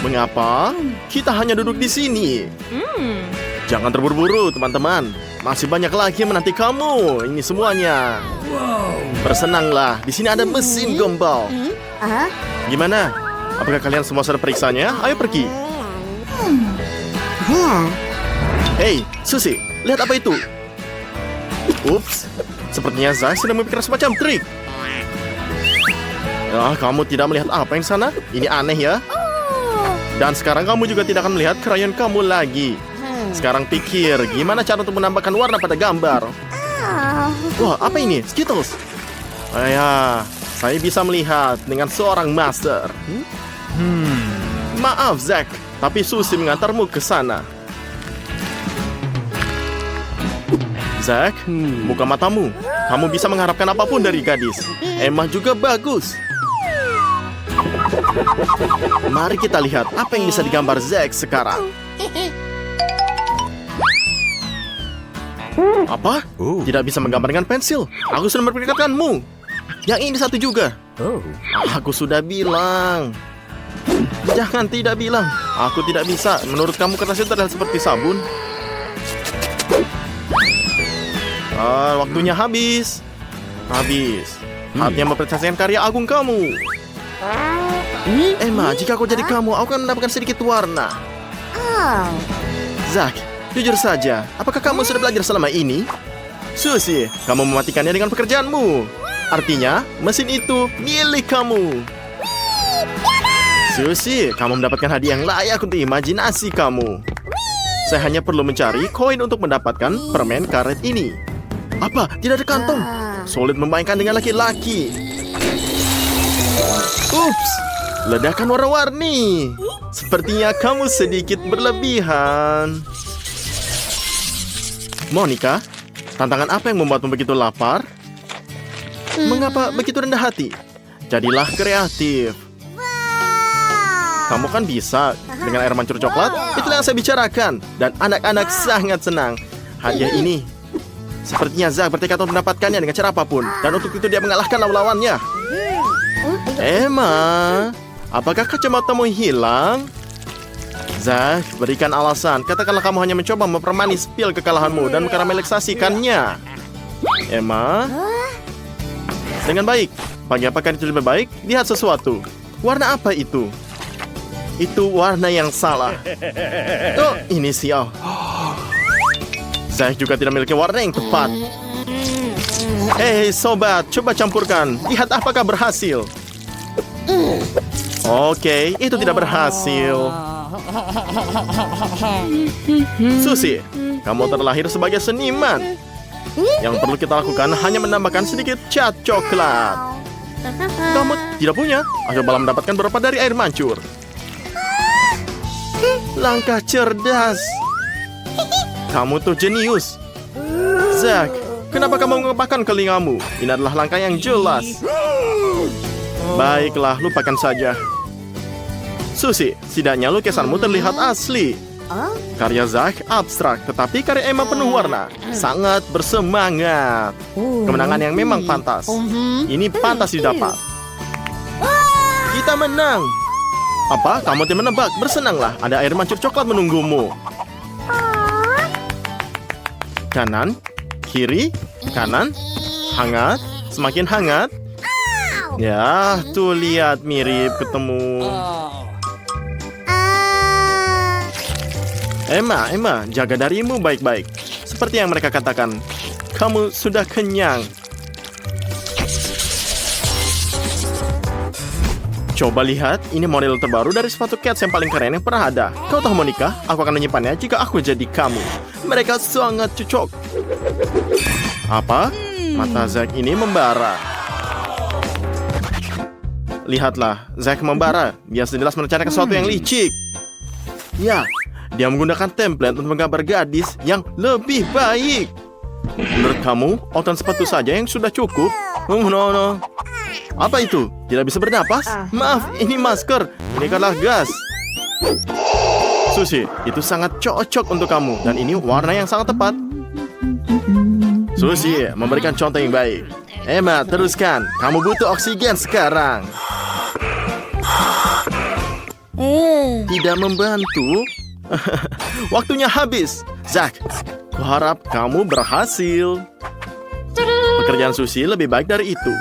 Mengapa? Kita hanya duduk di sini. Jangan terburu-buru, teman-teman. Masih banyak lagi yang menanti kamu. Ini semuanya. Bersenanglah. Di sini ada mesin gombal. Gimana? Apakah kalian semua sudah periksanya? Ayo pergi. Hei, Susie, lihat apa itu? Ups, sepertinya Zach sedang memikirkan semacam trik. Kamu tidak melihat apa yang sana? Ini aneh ya. Dan sekarang kamu juga tidak akan melihat krayon kamu lagi. Sekarang pikir, gimana cara untuk menambahkan warna pada gambar? Wah, apa ini? Skittles. Ya, saya bisa melihat dengan seorang master. Maaf, Zach, tapi Susie mengantarmu ke sana. Zach, buka matamu. Kamu bisa mengharapkan apapun dari gadis. Emma juga bagus. Mari kita lihat apa yang bisa digambar Zach sekarang. Apa? Tidak bisa menggambar dengan pensil. Aku sudah memperingatkanmu. Yang ini satu juga. Aku sudah bilang. Jangan tidak bilang. Aku tidak bisa. Menurut kamu kertas itu terlihat seperti sabun? Waktunya habis. Saatnya mempresentasikan karya agung kamu. Emma, jika aku jadi kamu, aku akan mendapatkan sedikit warna. Zach, jujur saja, apakah kamu sudah belajar selama ini? Susie, kamu mematikannya dengan pekerjaanmu. Artinya, mesin itu milik kamu. Susie, kamu mendapatkan hadiah yang layak untuk imajinasi kamu. Saya hanya perlu mencari koin untuk mendapatkan permen karet ini. Apa? Tidak ada kantong. Sulit membayangkan dengan laki-laki. Ups, ledakan warna-warni. Sepertinya kamu sedikit berlebihan. Monica, tantangan apa yang membuatmu begitu lapar? Mengapa begitu rendah hati? Jadilah kreatif. Kamu kan bisa dengan air mancur coklat. Itulah yang saya bicarakan. Dan anak-anak sangat senang. Hadiah ini sepertinya Zach bertekad untuk mendapatkannya dengan cara apapun. Dan untuk itu dia mengalahkan lawan-lawannya. Emma, apakah kacamatamu hilang? Zach, berikan alasan. Katakanlah kamu hanya mencoba mempermanis pil kekalahanmu dan mengkaramelisasikannya. Emma, dengan baik. Bagi apakah itu lebih baik? Lihat sesuatu. Warna apa itu? Itu warna yang salah. Oh, ini sial. Zach juga tidak memiliki warna yang tepat. Hei sobat, coba campurkan. Lihat apakah berhasil. Oke, itu tidak berhasil. Susie, kamu terlahir sebagai seniman. Yang perlu kita lakukan hanya menambahkan sedikit cat coklat. Kamu tidak punya? Coba mendapatkan beberapa dari air mancur. Langkah cerdas. Kamu tuh jenius. Zach, kenapa kamu mengepakkan telingamu? Ini adalah langkah yang jelas. Baiklah, lupakan saja. Susie, setidaknya lukisanmu terlihat asli. Karya Zach abstrak, tetapi karya Emma penuh warna. Sangat bersemangat. Kemenangan yang memang pantas. Ini pantas didapat. Kita menang. Apa? Kamu tidak menebak? Bersenanglah, ada air mancur coklat menunggumu. Kanan, kiri, kanan, hangat, semakin hangat. Ya, tuh lihat mirip ketemu. Emma, jaga darimu baik-baik. Seperti yang mereka katakan, kamu sudah kenyang. Coba lihat, ini model terbaru dari sepatu Cats yang paling keren yang pernah ada. Kau tahu Monica, aku akan menyimpannya jika aku jadi kamu. Mereka sangat cocok. Apa? Mata Zach ini membara. Lihatlah, Zach membara. Dia jelas merencanakan sesuatu yang licik. Ya, dia menggunakan template untuk menggambar gadis yang lebih baik. Menurut kamu, outan sepatu saja yang sudah cukup? No. Apa itu? Tidak bisa bernapas? Maaf, ini masker. Ini adalah gas. Susie, itu sangat cocok untuk kamu. Dan ini warna yang sangat tepat. Susie, memberikan contoh yang baik. Emma, teruskan. Kamu butuh oksigen sekarang. Tidak membantu. Waktunya habis. Zack, kuharap kamu berhasil. Pekerjaan Susie lebih baik dari itu.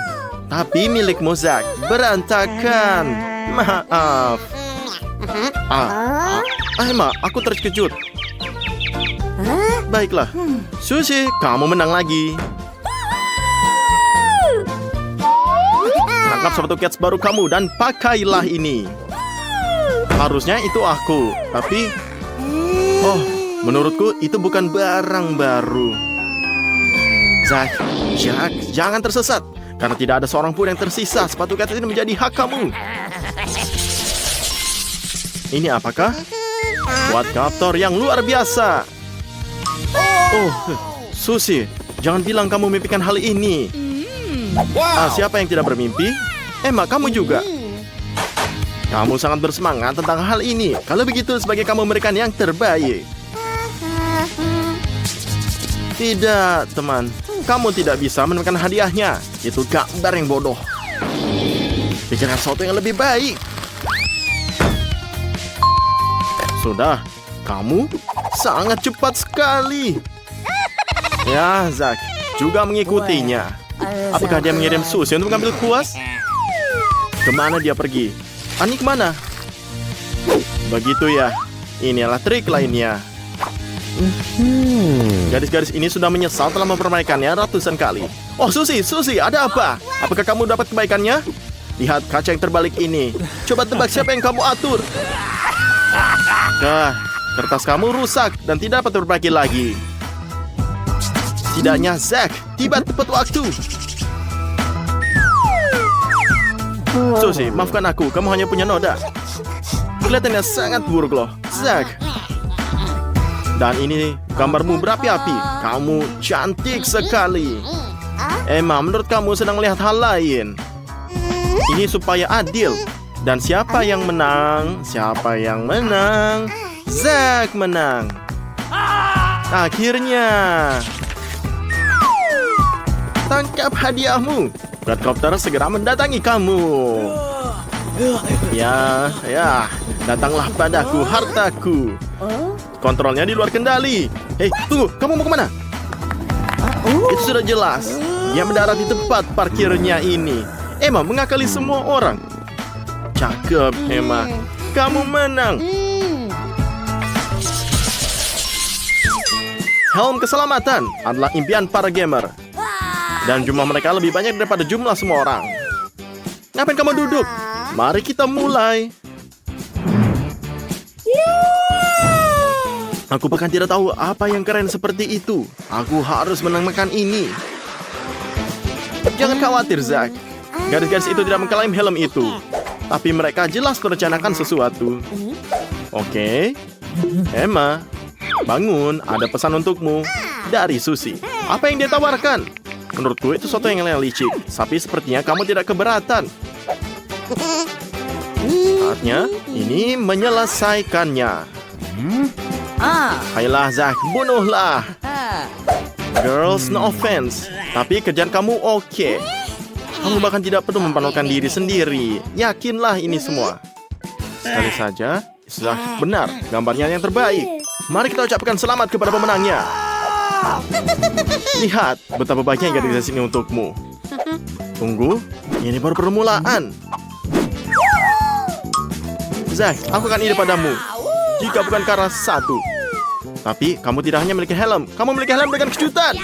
Tapi milikmu, Zack, berantakan. Maaf. Emma, aku terkejut. Baiklah, Susie, kamu menang lagi. Tangkap sepatu Cats baru kamu dan pakailah ini. Harusnya itu aku, tapi menurutku itu bukan barang baru. Zack, jangan tersesat. Karena tidak ada seorang pun yang tersisa. Sepatu Cats ini menjadi hak kamu. Ini apakah? Quadcopter yang luar biasa. Susie, jangan bilang kamu mimpikan hal ini. Siapa yang tidak bermimpi? Emma, kamu juga. Kamu sangat bersemangat tentang hal ini. Kalau begitu, sebagai kamu memberikan yang terbaik. Tidak, teman. Kamu tidak bisa menemukan hadiahnya. Itu gambar yang bodoh. Pikirkan sesuatu yang lebih baik. Sudah, kamu sangat cepat sekali. Ya, Zack juga mengikutinya. Apakah dia mengirim Susie untuk mengambil kuas? Kemana dia pergi? Ani kemana? Begitu ya. Inilah trik lainnya. Gadis-gadis ini sudah menyesal telah mempermainkannya ratusan kali. Susie, ada apa? Apakah kamu dapat kebaikannya? Lihat kaca yang terbalik ini. Coba tebak siapa yang kamu atur. Kertas kamu rusak dan tidak dapat diperbaiki lagi. Setidaknya Zack tiba tepat waktu. Susie, maafkan aku, kamu hanya punya noda. Kelihatannya sangat buruk loh, Zack. Dan ini gambarmu berapi-api. Kamu cantik sekali. Emma, menurut kamu sedang melihat hal lain. Ini supaya adil. Dan siapa yang menang? Zack menang. Akhirnya. Tangkap hadiahmu. Quadcopter segera mendatangi kamu. Ya, datanglah padaku hartaku. Kontrolnya di luar kendali. Hei, tunggu, kamu mau kemana? Itu sudah jelas. Dia mendarat di tempat parkirnya ini. Emma mengakali semua orang. Cakep, Emma. Kamu menang. Helm keselamatan adalah impian para gamer. Dan jumlah mereka lebih banyak daripada jumlah semua orang. Ngapain kamu duduk? Mari kita mulai. Aku bahkan tidak tahu apa yang keren seperti itu. Aku harus menamakan ini. Jangan khawatir, Zack. Gadis-gadis itu tidak mengklaim helm itu. Tapi mereka jelas merencanakan sesuatu. Oke. Emma, bangun. Ada pesan untukmu. Dari Susie. Apa yang dia tawarkan? Menurutku itu sesuatu yang licik. Tapi sepertinya kamu tidak keberatan. Saatnya ini menyelesaikannya. Ayolah, Zack, bunuhlah. Girls, no offense. Tapi kerjaan kamu oke. Kamu bahkan tidak perlu mempanulkan diri sendiri. Yakinlah ini semua. Sekali saja, sudah benar. Gambarnya yang terbaik. Mari kita ucapkan selamat kepada pemenangnya. Lihat betapa baiknya gadis ini untukmu. Tunggu, ini baru permulaan. Zack, aku akan ide padamu. Jika bukan karena satu. Tapi kamu tidak hanya memiliki helm. Kamu memiliki helm dengan kejutan.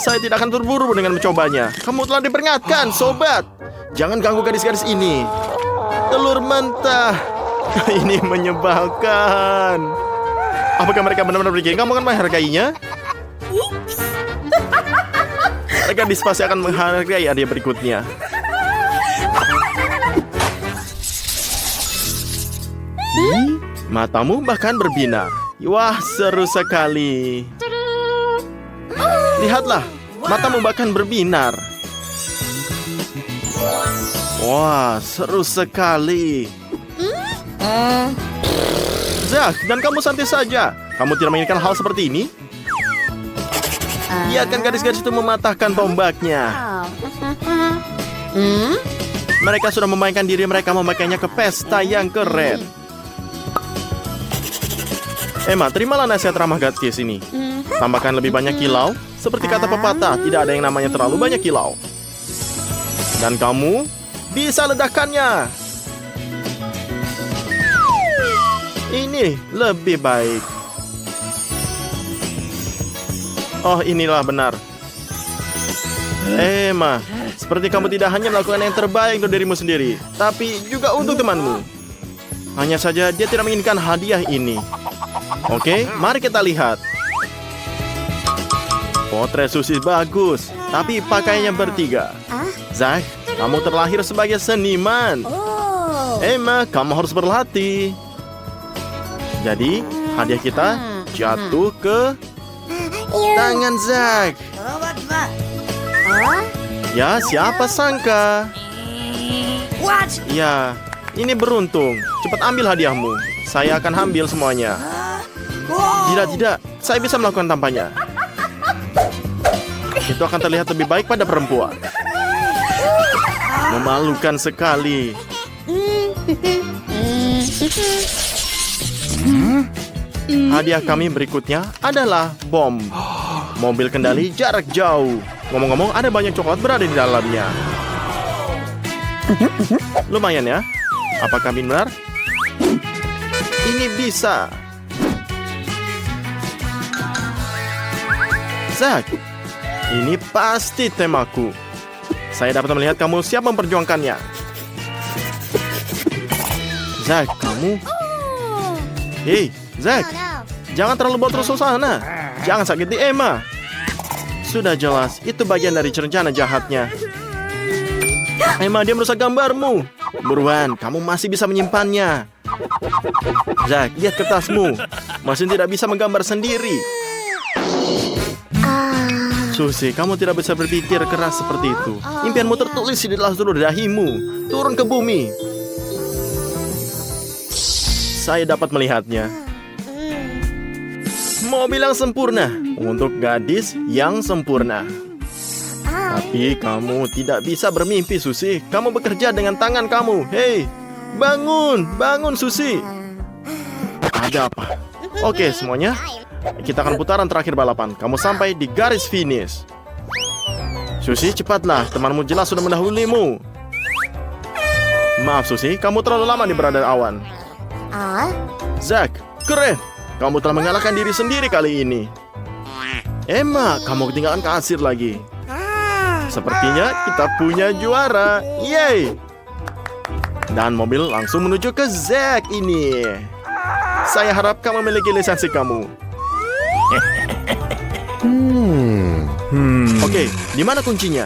Saya tidak akan terburu dengan mencobanya. Kamu telah diperingatkan, sobat. Jangan ganggu gadis-gadis ini. Telur mentah. Ini menyebalkan. Apakah mereka benar-benar berpikir kamu akan menghargainya? Gadis pasti akan menghargai hadiah berikutnya. Matamu bahkan berbinar. Wah, seru sekali. Lihatlah, matamu bahkan berbinar. Wah, seru sekali. Zack, dan kamu santai saja. Kamu tidak menginginkan hal seperti ini? Biarkan gadis-gadis itu mematahkan tombaknya. Mereka sudah memainkan diri mereka memakainya ke pesta yang keren. Emma, terimalah nasihat ramah gadis ini. Tambahkan lebih banyak kilau. Seperti kata pepatah, tidak ada yang namanya terlalu banyak kilau. Dan kamu bisa ledakannya. Ini lebih baik. Oh, inilah benar. Emma, seperti kamu tidak hanya melakukan yang terbaik untuk dirimu sendiri, tapi juga untuk temanmu. Hanya saja dia tidak menginginkan hadiah ini. Oke, mari kita lihat. Potret Susi bagus, tapi pakaiannya bertiga. Zack, kamu terlahir sebagai seniman. Emma, kamu harus berlatih. Jadi, hadiah kita jatuh ke tangan Zack. Ya, siapa sangka? Ya, ini beruntung. Cepat ambil hadiahmu. Saya akan ambil semuanya. Tidak, saya bisa melakukan tanpanya. Itu akan terlihat lebih baik pada perempuan. Memalukan sekali. Hadiah kami berikutnya adalah bom. Mobil kendali jarak jauh. Ngomong-ngomong, ada banyak coklat berada di dalamnya. Lumayan ya. Apakah benar? Ini bisa. Zack, ini pasti temaku. Saya dapat melihat kamu siap memperjuangkannya. Zack, kamu... Hei, Zack, jangan terlalu boros suasana. Jangan sakiti Emma. Sudah jelas, itu bagian dari rencana jahatnya. Emma, dia merusak gambarmu. Buruan, kamu masih bisa menyimpannya. Zack, lihat kertasmu. Masih tidak bisa menggambar sendiri. Susi, kamu tidak bisa berpikir keras seperti itu. Impianmu tertulis di dalam seluruh dahimu. Turun ke bumi. Saya dapat melihatnya. Mobil yang sempurna untuk gadis yang sempurna. Tapi kamu tidak bisa bermimpi, Susi. Kamu bekerja dengan tangan kamu. Hei, bangun Susi. Ada apa? Oke, semuanya. Kita akan putaran terakhir balapan. Kamu sampai di garis finish. Susi, cepatlah. Temanmu jelas sudah mendahulimu. Maaf, Susi. Kamu terlalu lama di berada awan. Zack, keren. Kamu telah mengalahkan diri sendiri kali ini. Emma, kamu ketinggalan kasir lagi. Sepertinya kita punya juara. Yeay. Dan mobil langsung menuju ke Zack ini. Saya harap kamu memiliki lisensi kamu. Oke, di mana kuncinya?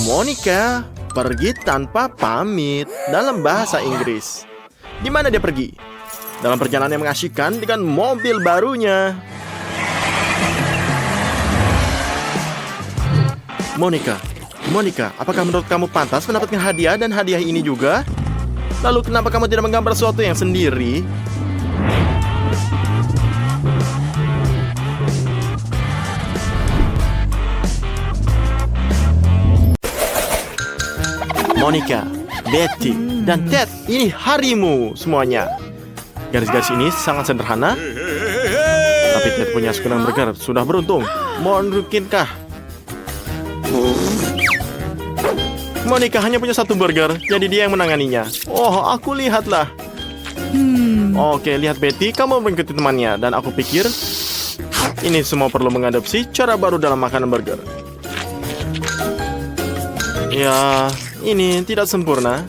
Monica pergi tanpa pamit dalam bahasa Inggris. Di mana dia pergi? Dalam perjalanan yang mengasyikkan dengan mobil barunya. Monica, apakah menurut kamu pantas mendapatkan hadiah dan hadiah ini juga? Lalu kenapa kamu tidak menggambar sesuatu yang sendiri? Monica, Betty, dan Ted, ini harimu semuanya. Garis-garis ini sangat sederhana, tapi Ted punya segenang burger. Sudah beruntung. Mungkinkah Monica hanya punya satu burger, jadi dia yang menanganinya. Oh, aku lihatlah. Oke, lihat Betty, kamu mengikuti temannya. Dan aku pikir ini semua perlu mengadopsi cara baru dalam makanan burger. Ya, ini tidak sempurna.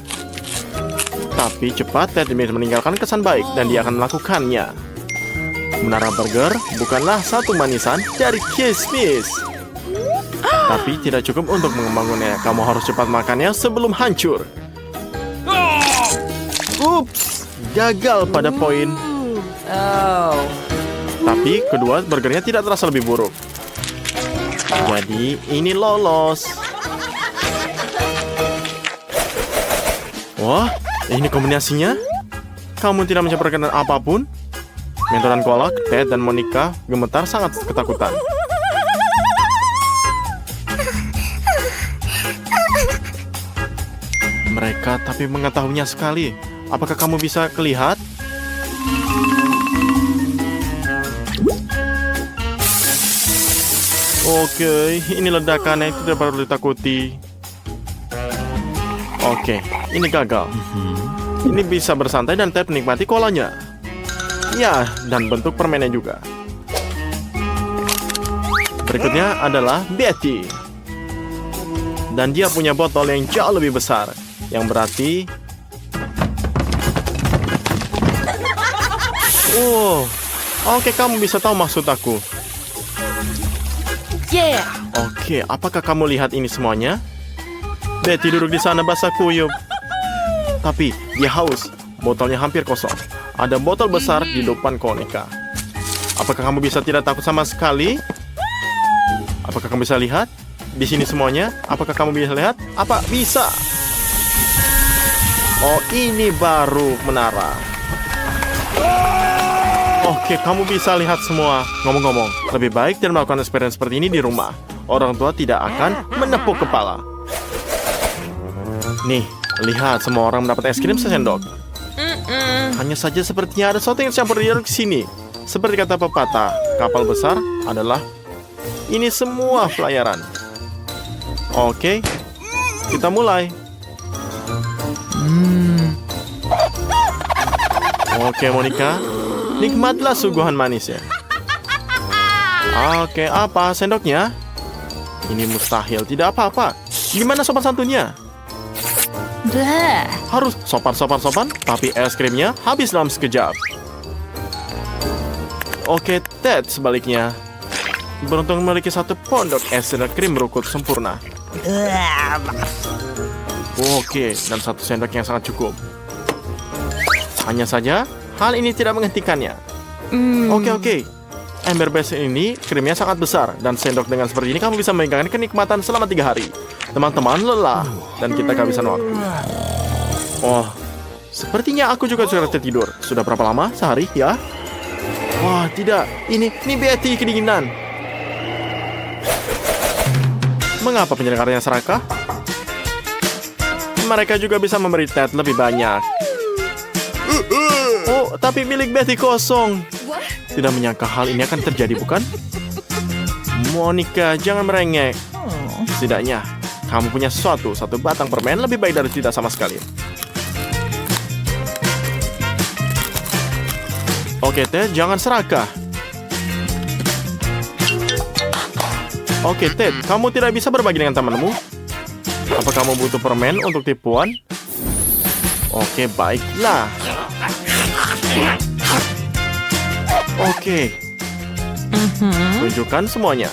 Tapi cepat Ted meninggalkan kesan baik dan dia akan melakukannya. Menara burger bukanlah satu manisan dari kismis. Tapi tidak cukup untuk membangunnya. Kamu harus cepat makannya sebelum hancur. Ups, gagal pada poin. Tapi kedua burgernya tidak terasa lebih buruk. Jadi ini lolos. Wah, ini kombinasinya. Kamu tidak mencampurkan apapun. Mentoran kolak, Ted dan Monica gemetar sangat ketakutan. Mereka tapi mengetahuinya sekali. Apakah kamu bisa kelihat? Oke, ini ledakannya itu tidak perlu ditakuti. Oke, ini gagal. Ini bisa bersantai dan Ted menikmati kolanya. Ya, dan bentuk permennya juga. Berikutnya adalah Betty. Dan dia punya botol yang jauh lebih besar. Yang berarti... Oke, kamu bisa tahu maksud aku. Yeah. Oke, apakah kamu lihat ini semuanya? Betty duduk di sana basah kuyup. Tapi dia haus. Botolnya hampir kosong. Ada botol besar di depan Konika. Apakah kamu bisa tidak takut sama sekali? Apakah kamu bisa lihat? Di sini semuanya. Apakah kamu bisa lihat? Apa bisa? Oh, ini baru menara. Oke, kamu bisa lihat semua. Ngomong-ngomong, lebih baik dan melakukan eksperimen seperti ini di rumah. Orang tua tidak akan menepuk kepala. Nih, lihat semua orang mendapat es krim sesendok. Hanya saja sepertinya ada sesuatu yang campur di sini. Seperti kata pepatah, kapal besar adalah ini semua pelayaran. Oke, kita mulai. Oke, Monica. Nikmatlah suguhan manisnya. Oke, apa sendoknya? Ini mustahil, tidak apa-apa. Gimana sopan santunnya? Bleh. Harus sopan, tapi es krimnya habis dalam sekejap. Oke, Ted sebaliknya. Beruntung memiliki satu pondok es krim berukut sempurna. Oke, dan satu sendok yang sangat cukup. Hanya saja, hal ini tidak menghentikannya. Oke. Ember base ini krimnya sangat besar. Dan sendok dengan seperti ini kamu bisa memegangkan kenikmatan selama 3 hari. Teman-teman lelah. Dan kita kehabisan waktu. Oh, sepertinya aku juga sudah tertidur. Sudah berapa lama? Sehari, ya? Wah, tidak. Ini Betty kedinginan. Mengapa penyelenggaranya serakah? Mereka juga bisa memberi Ted lebih banyak. Oh, tapi milik Betty kosong. Tidak menyangka hal ini akan terjadi, bukan? Monica, jangan merengek. Setidaknya, kamu punya satu batang permen lebih baik dari tidak sama sekali. Oke, Ted, jangan serakah. Oke, Ted, kamu tidak bisa berbagi dengan temanmu? Apa kamu butuh permen untuk tipuan? Oke, baiklah. Oke. Tunjukkan semuanya.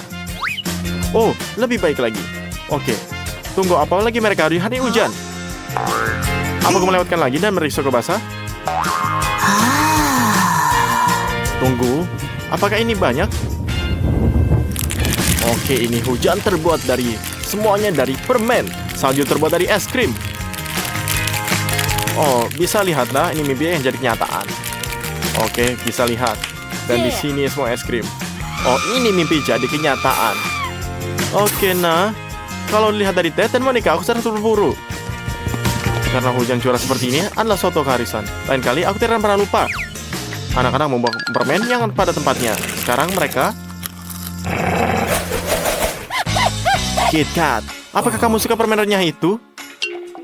Oh, lebih baik lagi. Oke. Tunggu, apa lagi mereka di hari hujan? Apa kamu melewatkan lagi dan merisiko basah? Tunggu, apakah ini banyak? Oke, ini hujan terbuat dari semuanya dari permen. Salju terbuat dari es krim. Oh, bisa lihatlah ini mimpi yang jadi kenyataan. Oke, bisa lihat. Dan di sini semua es krim. Oh, ini mimpi jadi kenyataan. Oke, nah, kalau dilihat dari Ted dan Monica, aku sedang terburu. Karena hujan curah seperti ini adalah suatu keharisan. Lain kali aku tidak pernah lupa. Anak-anak membawa permen yang pada tempatnya. Sekarang mereka... KitKat, apakah kamu suka permen renyah itu?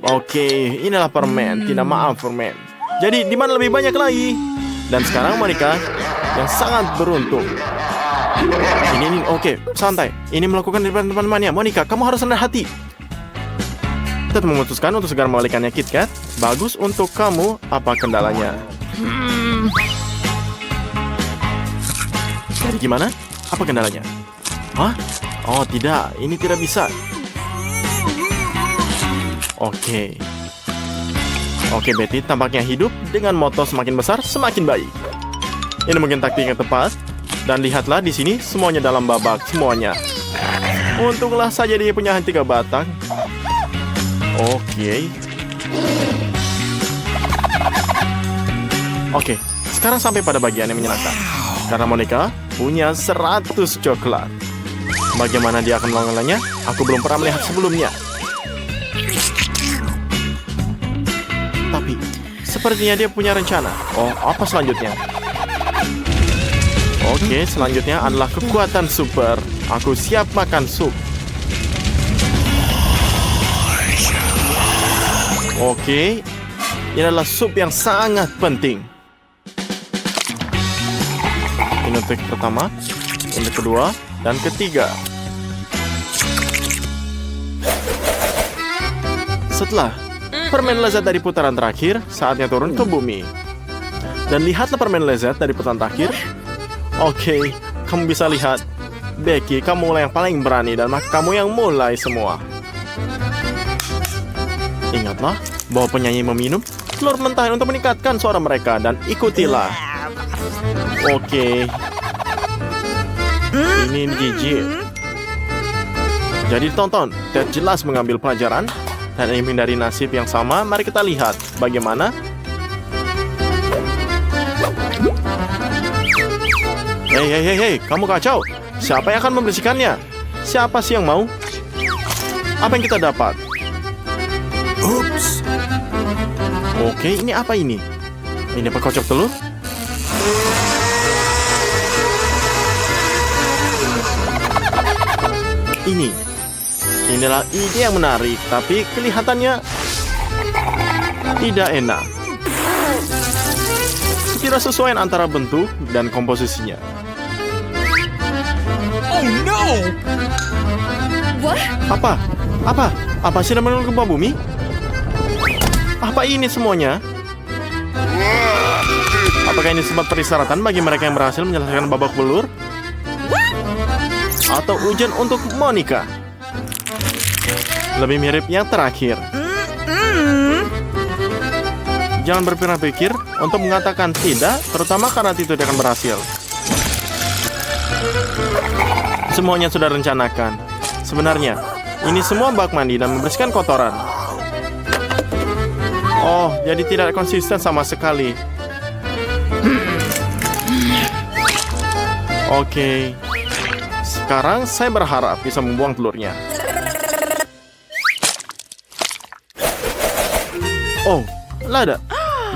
Oke, inilah permen. Tidak maaf, permen. Jadi, di mana lebih banyak lagi? Dan sekarang Monica yang sangat beruntung. Ini, oke, santai. Ini melakukan di depan teman-temannya. Monica, kamu harus rendah hati. Ted memutuskan untuk segera membalikannya KitKat. Bagus untuk kamu. Apa kendalanya? Jadi gimana? Apa kendalanya? Hah? Oh, tidak. Ini tidak bisa. Oke, Betty tampaknya hidup dengan moto semakin besar, semakin baik. Ini mungkin taktik yang tepat. Dan lihatlah di sini semuanya dalam babak, semuanya. Untunglah saja dia punya 3 batang. Oke, sekarang sampai pada bagian yang menyenangkan. Karena Monica punya 100 coklat. Bagaimana dia akan mengelolanya? Aku belum pernah melihat sebelumnya. Tapi Sepertinya dia punya rencana. Oh, apa selanjutnya? Oke, selanjutnya adalah kekuatan super. Aku siap makan sup. Oke, ini adalah sup yang sangat penting. Ini untuk pertama, untuk kedua, dan ketiga. Setelah permen lezat dari putaran terakhir, saatnya turun ke bumi. Dan lihatlah permen lezat dari putaran terakhir. Oke, kamu bisa lihat. Becky, kamu mulai yang paling berani dan maka kamu yang mulai semua. Ingatlah bahwa penyanyi meminum telur mentah untuk meningkatkan suara mereka dan ikutilah. Oke. Ini Gigi. Jadi tonton, Ted jelas mengambil pelajaran dan ingin menghindari nasib yang sama. Mari kita lihat bagaimana. Hei, kamu kacau. Siapa yang akan membersihkannya? Siapa sih yang mau? Apa yang kita dapat? Ups. Oke, ini apa ini? Ini pekocok telur? Inilah ide yang menarik, tapi kelihatannya tidak enak. Tidak sesuai antara bentuk dan komposisinya. Oh no! What? Apa sih namanya gempa bumi? Apa ini semuanya? Apakah ini sebuah persyaratan bagi mereka yang berhasil menyelesaikan babak belur? Atau ujian untuk Monica? Lebih mirip yang terakhir. Jangan berpikir-pikir untuk mengatakan tidak, terutama karena itu tidak akan berhasil. Semuanya sudah rencanakan. Sebenarnya, ini semua bak mandi dan membersihkan kotoran. Oh, jadi tidak konsisten sama sekali. Oke. Sekarang saya berharap bisa membuang telurnya. Oh, lada.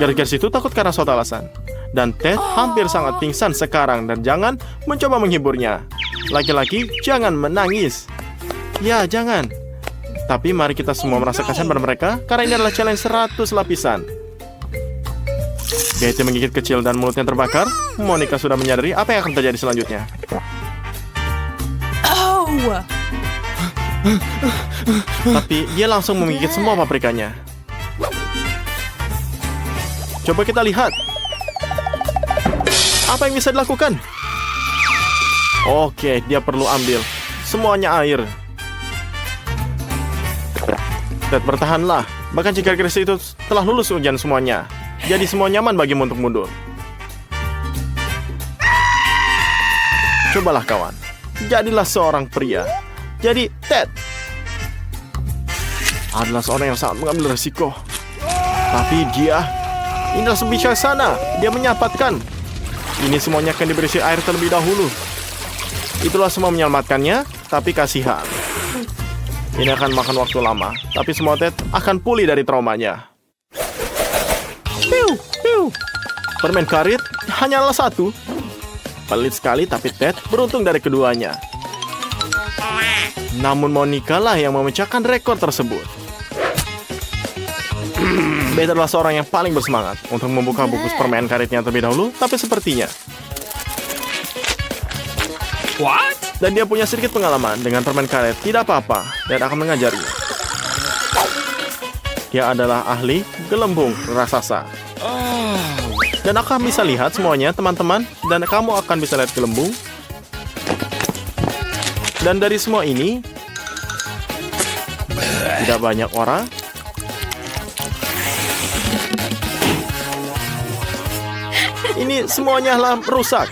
Gadis itu takut karena suatu alasan. Dan Ted hampir sangat pingsan sekarang dan jangan mencoba menghiburnya. Laki-laki, jangan menangis. Ya, jangan. Tapi mari kita semua merasa kasihan pada mereka karena ini adalah challenge 100 lapisan. Betty menggigit kecil dan mulutnya terbakar. Monica sudah menyadari apa yang akan terjadi selanjutnya. Tapi dia langsung menggigit semua paprikanya. Coba kita lihat. Apa yang bisa dilakukan? Oke, dia perlu ambil semuanya air. Ted, bertahanlah. Bahkan jika Chris itu telah lulus ujian semuanya, jadi semua nyaman bagimu untuk mundur. Cobalah kawan. Jadilah seorang pria. Jadi Ted adalah seorang yang sangat mengambil resiko. Tapi dia inilah sebijaksana. Dia menyelamatkan. Ini semuanya akan diberisi air terlebih dahulu. Itulah semua menyelamatkannya, tapi kasihan. Ini akan makan waktu lama, tapi semua Ted akan pulih dari traumanya. Permen karet hanyalah satu. Pelit sekali, tapi Ted beruntung dari keduanya. Namun Monica lah yang memecahkan rekor tersebut. Beth adalah seorang yang paling bersemangat untuk membuka buku permen karetnya terlebih dahulu, tapi sepertinya dan dia punya sedikit pengalaman dengan permen karet. Tidak apa-apa, dan akan mengajarinya. Dia adalah ahli gelembung raksasa. Dan akan bisa lihat semuanya, teman-teman. Dan kamu akan bisa lihat gelembung. Dan dari semua ini, tidak banyak orang. Ini semuanya rusak.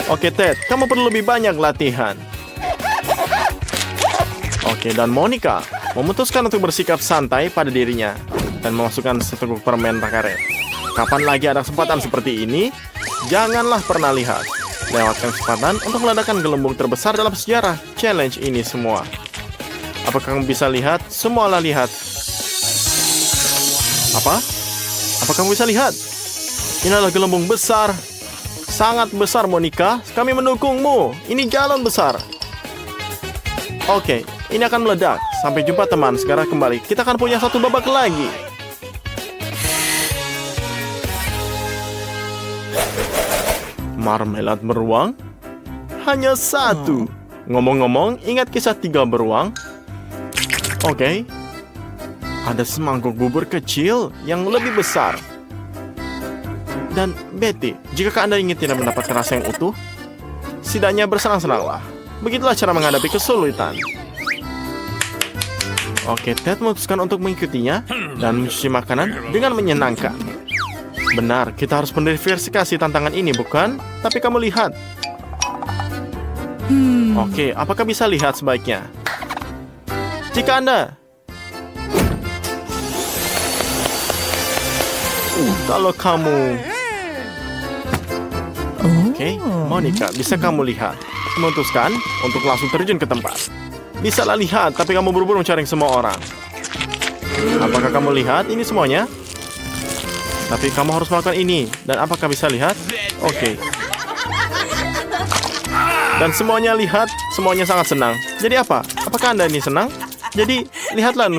Oke, Ted, kamu perlu lebih banyak latihan. Oke, dan Monica memutuskan untuk bersikap santai pada dirinya dan memasukkan seteguk permen karet. Kapan lagi ada kesempatan seperti ini? Janganlah pernah lihat. Lewatkan kesempatan untuk meledakan gelembung terbesar dalam sejarah challenge ini semua. Apakah kamu bisa lihat? Semualah lihat. Apa? Apa kamu bisa lihat? Ini adalah gelembung besar. Sangat besar, Monica. Kami mendukungmu. Ini galon besar. Oke, ini akan meledak. Sampai jumpa teman. Sekarang kembali. Kita akan punya satu babak lagi. Marmelat beruang? Hanya satu. Ngomong-ngomong, ingat kisah 3 beruang? Oke. Ada semangkuk bubur kecil yang lebih besar. Dan Betty, jika Anda ingin tidak mendapatkan rasa yang utuh, setidaknya bersenang-senanglah. Begitulah cara menghadapi kesulitan. Oke, Ted memutuskan untuk mengikutinya dan mencuci makanan dengan menyenangkan. Benar, kita harus mendiversifikasi tantangan ini, bukan? Tapi kamu lihat. Oke, apakah bisa lihat sebaiknya? Jika Anda... kalau kamu... Oke, Monica, bisa kamu lihat? Memutuskan untuk langsung terjun ke tempat. Bisalah lihat, tapi kamu buru-buru mencari semua orang. Apakah kamu lihat ini semuanya? Tapi kamu harus melakukan ini. Dan apakah bisa lihat? Oke. Dan semuanya lihat, semuanya sangat senang. Jadi apa? Apakah Anda ini senang? Jadi, lihatlah